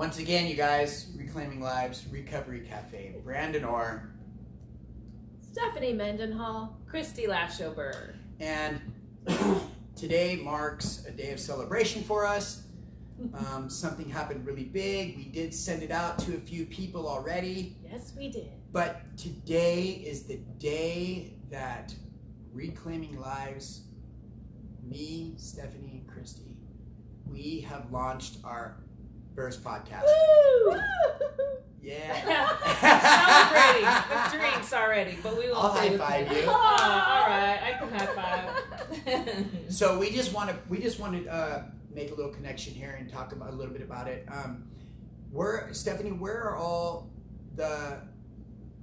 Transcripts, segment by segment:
Once again, you guys, Reclaiming Lives, Recovery Cafe, Brandon Orr, Stephanie Mendenhall, Christy Lashober. And today marks a day of celebration for us. Something happened really big. We did send it out to a few people already. Yes, we did. But today is the day that Reclaiming Lives, me, Stephanie, and Christy, we have launched our first podcast. Woo! Yeah. Celebrating with drinks already, but we will I'll say high five you. All right, I can high five. So we just want to make a little connection here and talk about a little bit about it. Stephanie, where are all the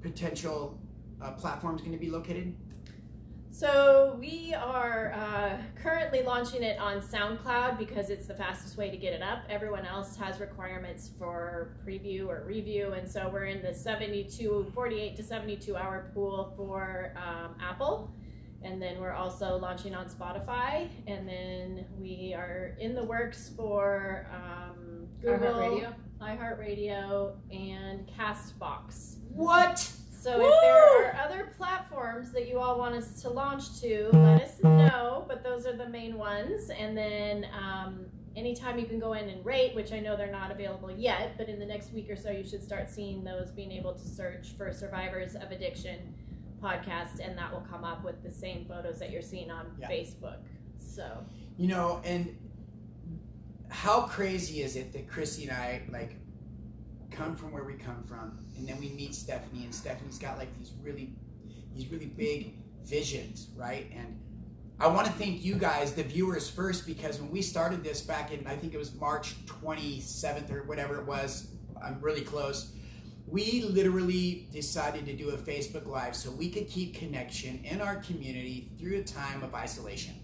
potential platforms going to be located? So we are currently launching it on SoundCloud because it's the fastest way to get it up. Everyone else has requirements for preview or review, and so we're in the 48 to 72 hour pool for Apple. And then we're also launching on Spotify, and then we are in the works for Google, iHeartRadio, and CastBox. What? So if there are other platforms that you all want us to launch to, let us know, but those are the main ones. And then anytime you can go in and rate, which I know they're not available yet, but in the next week or so you should start seeing those, being able to search for Survivors of Addiction podcast, and that will come up with the same photos that you're seeing on Facebook. So, you know, and how crazy is it that Christy and I come from where we come from, and then we meet Stephanie, and Stephanie's got these really big visions, right? And I want to thank you guys, the viewers, first, because when we started this back in, I think it was March 27th or whatever it was, I'm really close, we literally decided to do a Facebook Live so we could keep connection in our community through a time of isolation.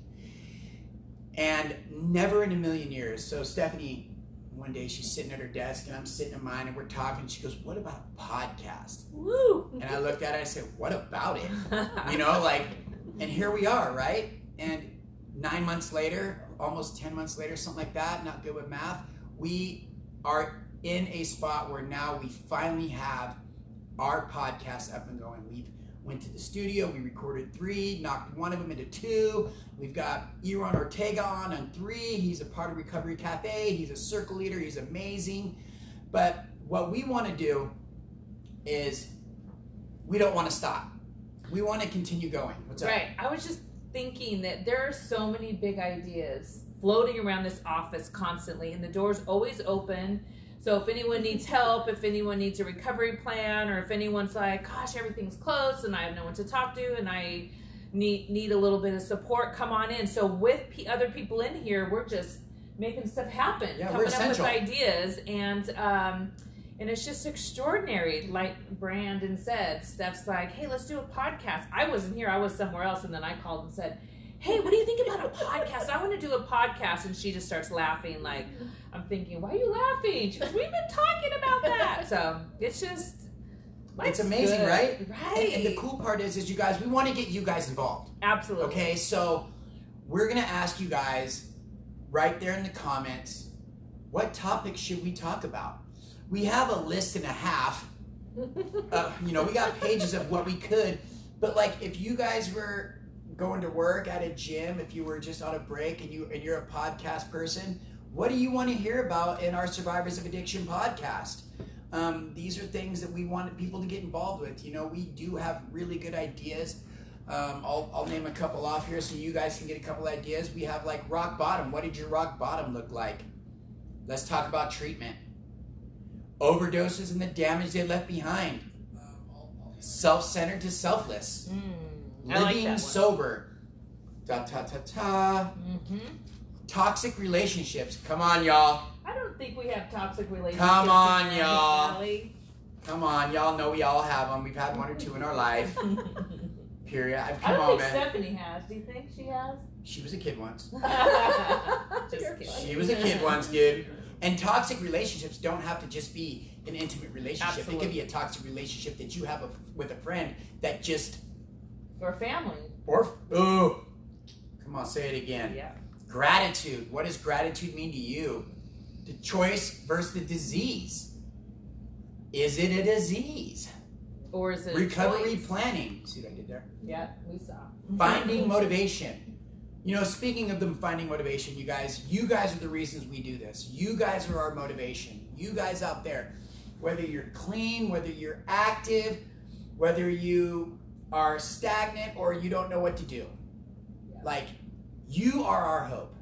And never in a million years. So Stephanie, one day she's sitting at her desk and I'm sitting at mine and we're talking. She goes, "What about a podcast?" Woo! And I looked at it and I said, "What about it?" You know, and here we are, right? And 9 months later, almost 10 months later, something like that, not good with math, we are in a spot where now we finally have our podcast up and going. We've went to the studio, we recorded 3, knocked one of them into 2. We've got Iron Ortega on 3. He's a part of Recovery Cafe. He's a circle leader. He's amazing. But what we want to do is we don't want to stop. We want to continue going. What's up? Right. I was just thinking that there are so many big ideas floating around this office constantly, and the door's always open. So if anyone needs help, if anyone needs a recovery plan, or if anyone's like, gosh, everything's closed and I have no one to talk to and I need a little bit of support, come on in. So with other people in here, we're just making stuff happen, coming up with ideas, and it's just extraordinary. Like Brandon said, Steph's like, "Hey, let's do a podcast." I wasn't here, I was somewhere else, and then I called and said, "Hey, what do you think about a podcast? I want to do a podcast." And she just starts laughing. Like, I'm thinking, "Why are you laughing?" She goes, "We've been talking about that." So it's just, it's amazing, good. right? Right. And the cool part is you guys, we want to get you guys involved. Absolutely. Okay, so we're going to ask you guys right there in the comments, what topics should we talk about? We have a list and a half. We got pages of what we could. But if you guys were going to work at a gym, if you were just on a break and you're a podcast person, what do you want to hear about in our Survivors of Addiction podcast? These are things that we want people to get involved with. We do have really good ideas. I'll name a couple off here so you guys can get a couple ideas. We have rock bottom. What did your rock bottom look like? Let's talk about treatment. Overdoses and the damage they left behind. Self-centered to selfless. Living sober. Mm-hmm. Toxic relationships. Come on, y'all. I don't think we have toxic relationships. Come on, y'all. Come on, y'all know we all have them. We've had 1 or 2 in our life. Period. I don't think Stephanie has. Do you think she has? She was a kid once. Just kidding. She was a kid once, dude. And toxic relationships don't have to just be an intimate relationship. Absolutely. It could be a toxic relationship that you have with a friend that just... Or family. Come on, say it again. Yeah. Gratitude. What does gratitude mean to you? The choice versus the disease. Is it a disease? Or is it recovery a choice? Planning? See what I did there? Yeah, we saw. Finding motivation. You know, speaking of them finding motivation, you guys are the reasons we do this. You guys are our motivation. You guys out there, whether you're clean, whether you're active, whether you are stagnant or you don't know what to do. Yeah. Like, you are our hope.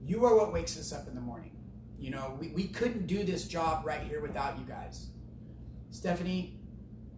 You are what wakes us up in the morning. You know, we couldn't do this job right here without you guys. Stephanie,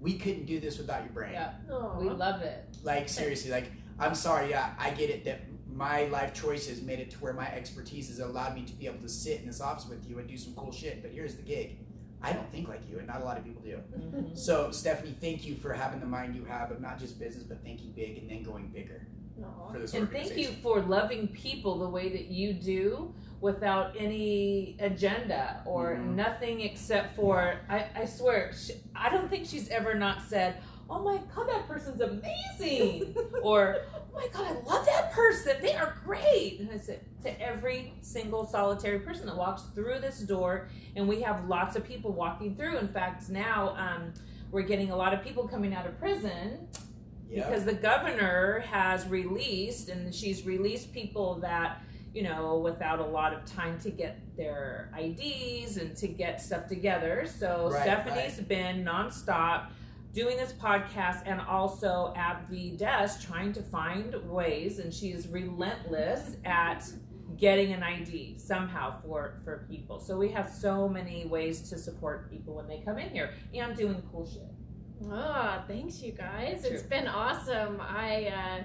we couldn't do this without your brain. Yeah, Aw. we love it. Like, seriously, like, I'm sorry, yeah, I get it that my life choices made it to where my expertise has allowed me to be able to sit in this office with you and do some cool shit, but here's the gig. I don't think like you, and not a lot of people do. Mm-hmm. So, Stephanie, thank you for having the mind you have of not just business, but thinking big and then going bigger Aw. for this And organization. thank you for loving people the way that you do without any agenda or Mhm. nothing except for, I swear, I don't think she's ever not said, oh my God, that person's amazing. Or, oh my God, I love that person. They are great. And I said to every single solitary person that walks through this door, and we have lots of people walking through. In fact, now we're getting a lot of people coming out of prison Yep. because the governor has released, and she's released people that, you know, without a lot of time to get their IDs and to get stuff together. So Right, Stephanie's been nonstop doing this podcast and also at the desk trying to find ways, and she's relentless at getting an ID somehow for people. So we have so many ways to support people when they come in here and doing cool shit. Ah, thanks you guys. True. It's been awesome. I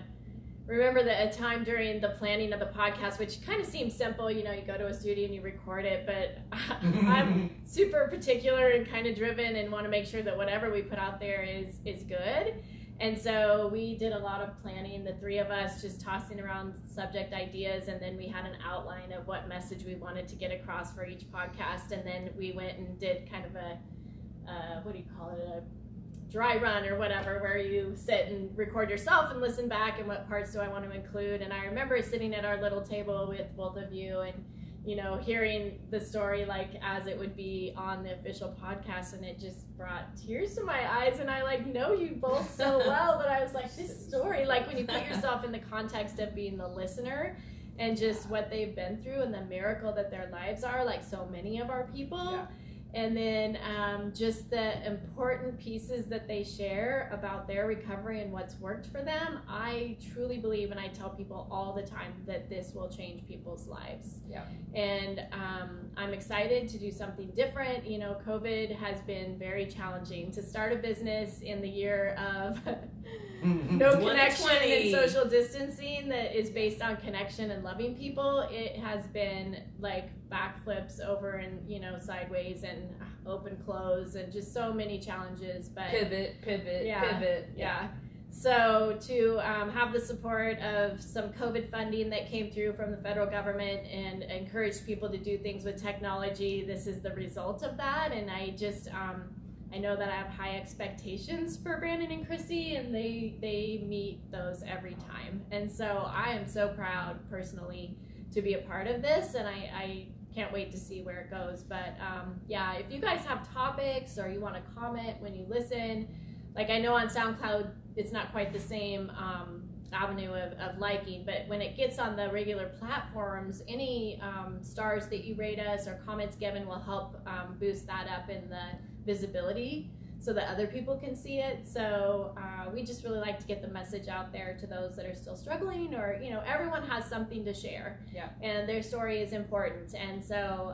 remember a time during the planning of the podcast, which kind of seems simple, you know, you go to a studio and you record it, but I'm super particular and kind of driven and want to make sure that whatever we put out there is good. And so we did a lot of planning, the three of us just tossing around subject ideas, and then we had an outline of what message we wanted to get across for each podcast, and then we went and did kind of a, what do you call it, a dry run or whatever, where you sit and record yourself and listen back and what parts do I want to include. And I remember sitting at our little table with both of you and, you know, hearing the story like as it would be on the official podcast, and it just brought tears to my eyes. And I like know you both so well, but I was like, this story, like when you put yourself in the context of being the listener and just what they've been through and the miracle that their lives are, like so many of our people. Yeah. And then just the important pieces that they share about their recovery and what's worked for them. I truly believe, and I tell people all the time, that this will change people's lives. Yeah. And I'm excited to do something different. You know, COVID has been very challenging. To start a business in the year of no connection 2020. and social distancing that is based on connection and loving people, it has been like backflips over and, you know, sideways and open close and just so many challenges. But Pivot. yeah. So to have the support of some COVID funding that came through from the federal government and encourage people to do things with technology, this is the result of that. And I just I know that I have high expectations for Brandon and Chrissy, and they meet those every time. And so I am so proud personally to be a part of this, and I can't wait to see where it goes. But yeah, if you guys have topics or you want to comment when you listen, like I know on SoundCloud it's not quite the same avenue of liking, but when it gets on the regular platforms, any stars that you rate us or comments given will help boost that up in the visibility so that other people can see it. So we just really like to get the message out there to those that are still struggling, or, you know, everyone has something to share. Yeah. And their story is important. And so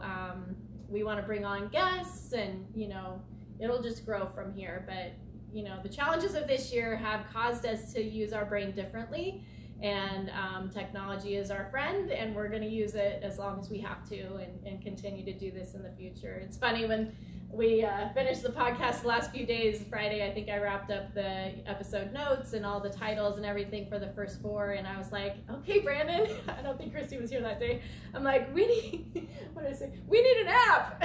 we want to bring on guests, and, you know, it'll just grow from here. But, you know, the challenges of this year have caused us to use our brain differently, and technology is our friend, and we're going to use it as long as we have to, and continue to do this in the future. It's funny, when we finished the podcast the last few days, Friday, I think I wrapped up the episode notes and all the titles and everything for the first 4, and I was like, okay, Brandon, I don't think Christy was here that day. I'm like, we need, what did I say? We need an app.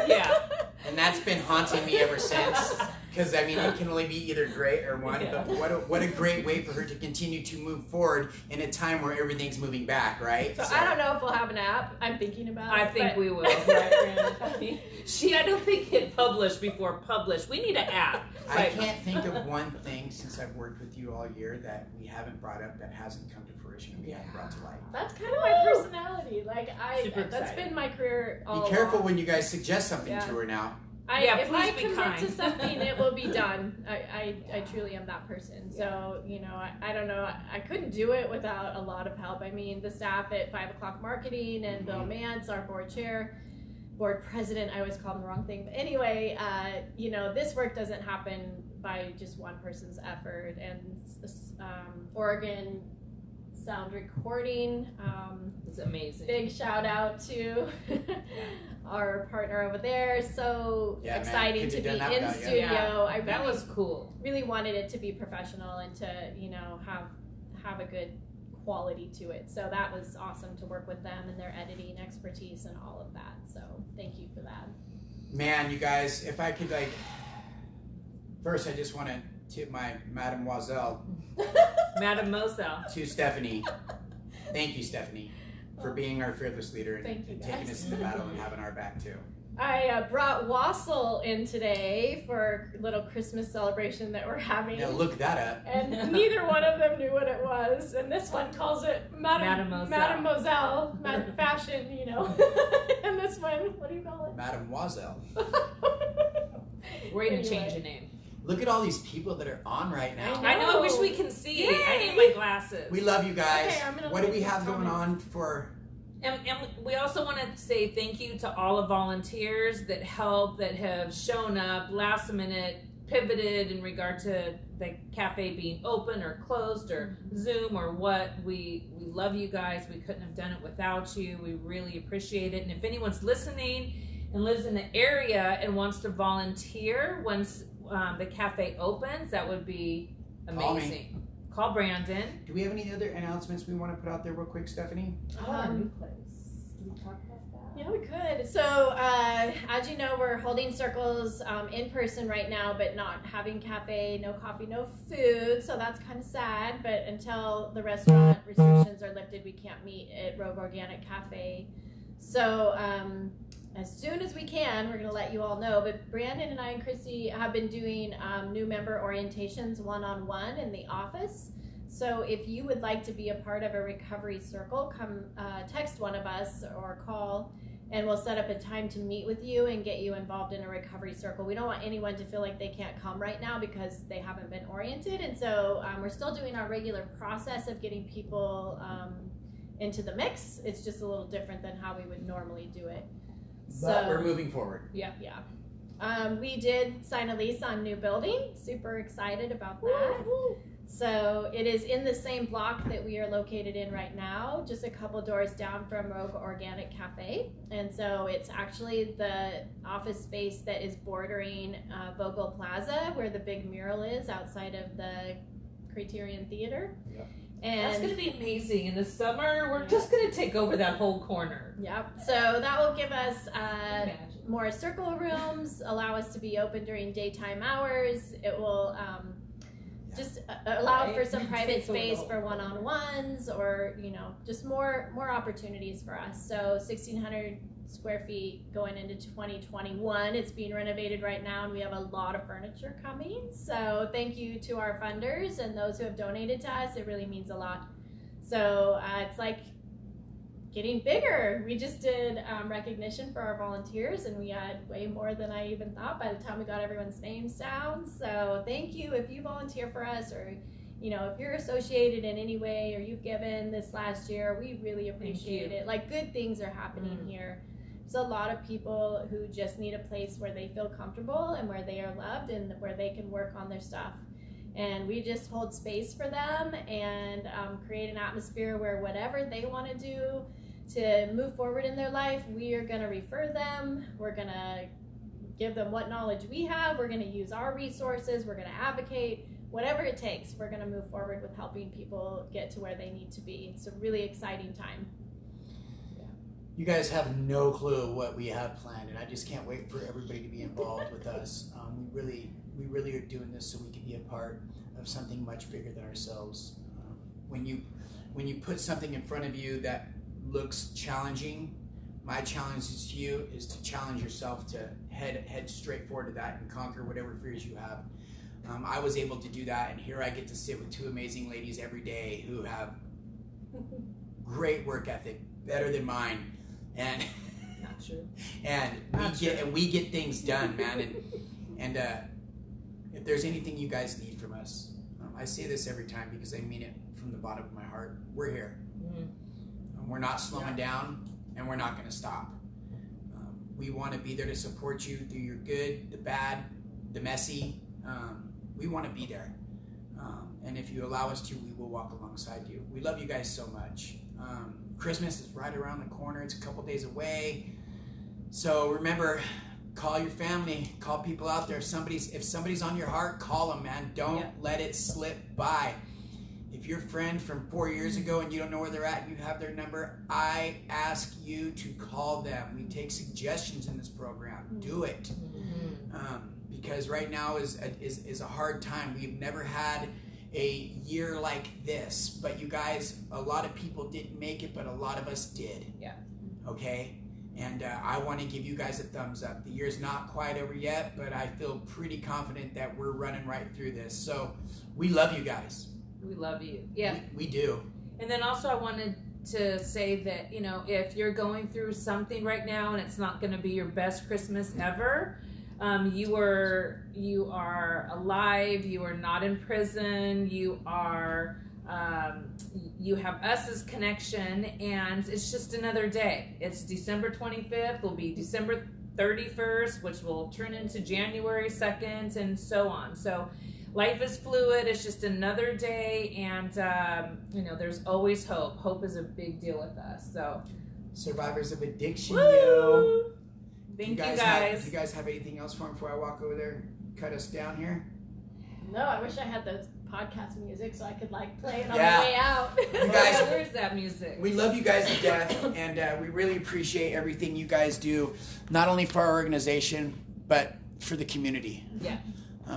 Yeah. And that's been haunting me ever since. Because I mean, it can only be either great or one. Yeah. But what a great way for her to continue to move forward in a time where everything's moving back, right? So I don't know if we'll have an app. I'm thinking about it. I think we will. Right, I don't think it published before published. We need an app. I can't think of one thing since I've worked with you all year that we haven't brought up that hasn't come to fruition and we haven't brought to light. That's kind of my personality. Like Super that's exciting. been my career all Be careful along. when you guys suggest something Yeah. to her now. If please I be commit kind. to something, it will be done. I truly am that person. So, I don't know. I couldn't do it without a lot of help. I mean, the staff at 5 o'clock marketing and Bill Mance, our board president, I always call him the wrong thing. But anyway, this work doesn't happen by just one person's effort. And Oregon Sound Recording, It's amazing. big shout out to our partner over there. So exciting to be in studio. Yeah. I That really, was cool. really wanted it to be professional and to have a good quality to it. So that was awesome to work with them and their editing expertise and all of that. So thank you for that. Man, you guys, if I could first I just want to tip my Mademoiselle Madam Moselle. to Stephanie. Thank you, Stephanie, for being our fearless leader and, Thank you, and taking guys. us to the battle and having our back too. I brought wassail in today for a little Christmas celebration that we're having. Now look that up. And neither one of them knew what it was. And this one calls it Mademoiselle, fashion, And this one, what do you call it? Mademoiselle. We're gonna Anyway. change the name. Look at all these people that are on right now. I know. I wish we can see. Yay. I need my glasses. We love you guys. Okay, I'm gonna What do leave we these have going comments. on for? And we also want to say thank you to all the volunteers that help, that have shown up last minute, pivoted in regard to the cafe being open or closed or Zoom or what. We love you guys. We couldn't have done it without you. We really appreciate it. And if anyone's listening and lives in the area and wants to volunteer once the cafe opens, that would be amazing. Call Brandon. Do we have any other announcements we want to put out there real quick, Stephanie? Our new place. Can we talk about that? Yeah, we could. So, as you know, we're holding circles in person right now, but not having cafe, no coffee, no food. So that's kind of sad. But until the restaurant restrictions are lifted, we can't meet at Rogue Organic Cafe. So, as soon as we can, we're going to let you all know. But Brandon and I and Christy have been doing new member orientations one-on-one in the office. So if you would like to be a part of a recovery circle, come text one of us or call, and we'll set up a time to meet with you and get you involved in a recovery circle. We don't want anyone to feel like they can't come right now because they haven't been oriented. And so we're still doing our regular process of getting people into the mix. It's just a little different than how we would normally do it. But we're moving forward. Yeah. We did sign a lease on new building. Super excited about that. Woo-hoo. So it is in the same block that we are located in right now, just a couple doors down from Rogue Organic Cafe. And so it's actually the office space that is bordering Vogel Plaza, where the big mural is outside of the Criterion Theater. Yep. And That's going to be amazing. In the summer, we're just going to take over that whole corner. Yep. So that will give us Imagine. more circle rooms, allow us to be open during daytime hours. It will just allow for some private Take over space the for whole one-on-ones, or just more opportunities for us. So 1,600 square feet going into 2021. It's being renovated right now, and we have a lot of furniture coming. So thank you to our funders and those who have donated to us. It really means a lot. So it's like getting bigger. We just did recognition for our volunteers, and we had way more than I even thought by the time we got everyone's names down. So thank you if you volunteer for us, or if you're associated in any way, or you've given this last year. We really appreciate it. Like, good things are happening here. There's a lot of people who just need a place where they feel comfortable and where they are loved and where they can work on their stuff. And we just hold space for them and create an atmosphere where whatever they want to do to move forward in their life, we are going to refer them. We're going to give them what knowledge we have. We're going to use our resources. We're going to advocate. Whatever it takes, we're going to move forward with helping people get to where they need to be. It's a really exciting time. You guys have no clue what we have planned, and I just can't wait for everybody to be involved with us. We really are doing this so we can be a part of something much bigger than ourselves. When you put something in front of you that looks challenging, my challenge to you is to challenge yourself to head straight forward to that and conquer whatever fears you have. I was able to do that, and here I get to sit with two amazing ladies every day who have great work ethic, better than mine. And Not true. And we get things done, man. And if there's anything you guys need from us, I say this every time because I mean it from the bottom of my heart. We're here. We're not slowing down, and we're not going to stop. We want to be there to support you through your good, the bad, the messy. We want to be there. And if you allow us to, we will walk alongside you. We love you guys so much. Christmas is right around the corner. It's a couple days away. So remember, call your family, call people out there. If somebody's on your heart, call them, man. Don't let it slip by. If your friend from 4 years ago and you don't know where they're at and you have their number, I ask you to call them. We take suggestions in this program. Do it. Because right now is a hard time. We've never had a year like this, but you guys, a lot of people didn't make it, but a lot of us did. Yeah. Okay? And I want to give you guys a thumbs up. The year's not quite over yet, but I feel pretty confident that we're running right through this. So we love you guys. We love you. Yeah. We do. And then also I wanted to say that, if you're going through something right now and it's not going to be your best Christmas ever, you are alive, you are not in prison, you have us as connection, and it's just another day. It's December 25th, will be December 31st, which will turn into January 2nd, and so on. So life is fluid, it's just another day, and there's always hope. Hope is a big deal with us. So survivors of addiction, woo! yo. Thank you guys. Do you guys have anything else for him before I walk over there and cut us down here? No, I wish I had the podcast music so I could play it on Yeah. the way out. You guys, Where's that music? we love you guys to death, and we really appreciate everything you guys do, not only for our organization, but for the community. Yeah.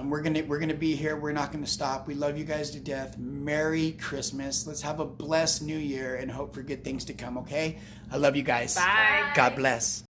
We're gonna be here. We're not gonna stop. We love you guys to death. Merry Christmas. Let's have a blessed New Year and hope for good things to come. Okay? I love you guys. Bye. God bless.